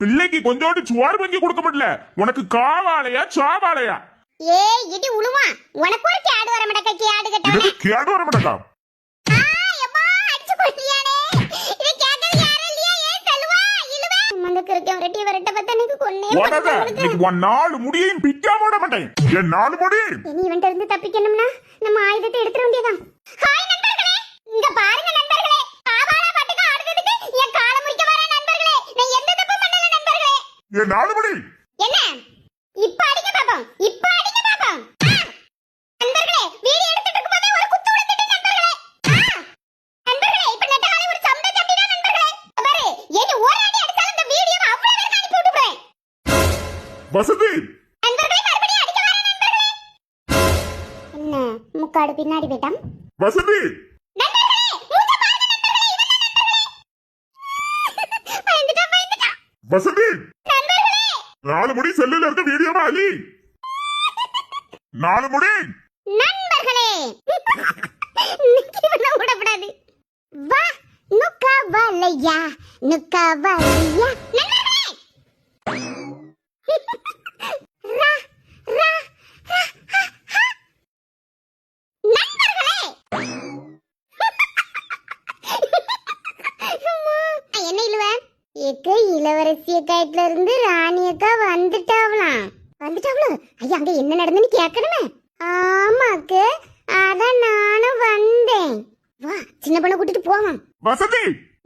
பிள்ளைக்கு கொஞ்சோண்டு சுவார் வாங்கி கொடுக்க முடியல. உனக்கு காவாலையா சாவாலையா? ஏய் இடி உளுவா, உனக்கு ஒரு கேடு வர மாட்டக்க. கேடு கட்டவனே, கேடு வர மாட்டக்கா. அம்மா அடிச்சு கொல்லியானே. இது கேக்குது யாரும் இல்லையா? ஏய் செல்வா இழுவா மந்தக்கு இருக்க ரெட்டி வரட்ட பத்த எனக்கு கொன்னே. உனக்கு நீ ஒரு நாலு முடியையும் பிக்காம விட மாட்டேன். என் நாலு முடி இனி இவன்ட்ட இருந்து தப்பிக்கணும்னா நம்ம ஆயுதத்தை எடுத்துற வேண்டியதான். ஹாய் நண்பர்களே, இங்க பாருங்க நண்பர்களே, காவாலா பாட்டுக்கு ஆடுறதுக்கு என் கால முறிக்க வர நண்பர்களே. நான் எந்த தப்பும் பண்ணல நண்பர்களே. என் நாலு முடி என்ன இப்ப அடிங்க பாப்போம், இப்ப அடிங்க பாப்போம். நண்பர்களே வீடியோ எடுத்துட்டு இருக்கும்போதே ஒரு குத்து விழுந்துட்டு நண்பர்களே. நண்பர்களே இப்ப நெட்டகாலி ஒரு சம்பள சம்பினா நண்பர்களே. பாரு ஏனி ஒரு அடி அடிச்சாலும் இந்த வீடியோவை அவ்வளவு பேருக்கு அனுப்பி விட்டுறேன். வசதி நண்பர்களே மறுபடியும் அடிக்க வர நண்பர்களே. என்ன முக்காடு பின்னாடி போய்ட்டான். வசதி நண்பர்களே மூஞ்ச பாருங்க நண்பர்களே, இவன் நண்பர்களே. பயந்துட்டா வசதி நண்பர்களே. நாலு முடி செல்லுல இருக்க வீடியோவா அலி. நாலு முடி நண்பர்களே நிக்கிவன விடப்படாது. வா நுக்கவலையா நுக்கவலையா நண்பர்களே. ரா ரா நண்பர்களே. என்ன இழுவ? ஏக்க இளவரசிய கைட்ல இருந்து ராணியக்கா வந்துட்டாவலாம். வந்துட்டாவளோ? ஐயா அங்க என்ன நடந்துன்னு கேட்கணுமே. ஆமாக்கு அதான் நானும் வந்தேன். வா சின்ன பொண்ணை கூட்டிட்டு போவோம். வசதி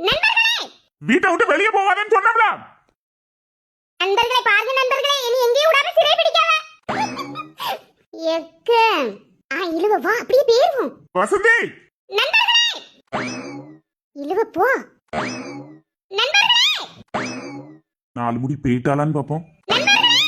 நண்பர்களே வீட்டை விட்டு வெளியே போவாதன்னு சொன்னோம்ல. நண்பர்களே பாருங்க நண்பர்களே, இனி எங்கேயும் விடாம சிறை பிடிக்காத. எக்க இழுவ வா அப்படியே பேருவோம். வசதி நண்பர்களே இழுவ போ. நண்பர்களே நாலு முடி போயிட்டாளான்னு பாப்போம். நண்பர்களே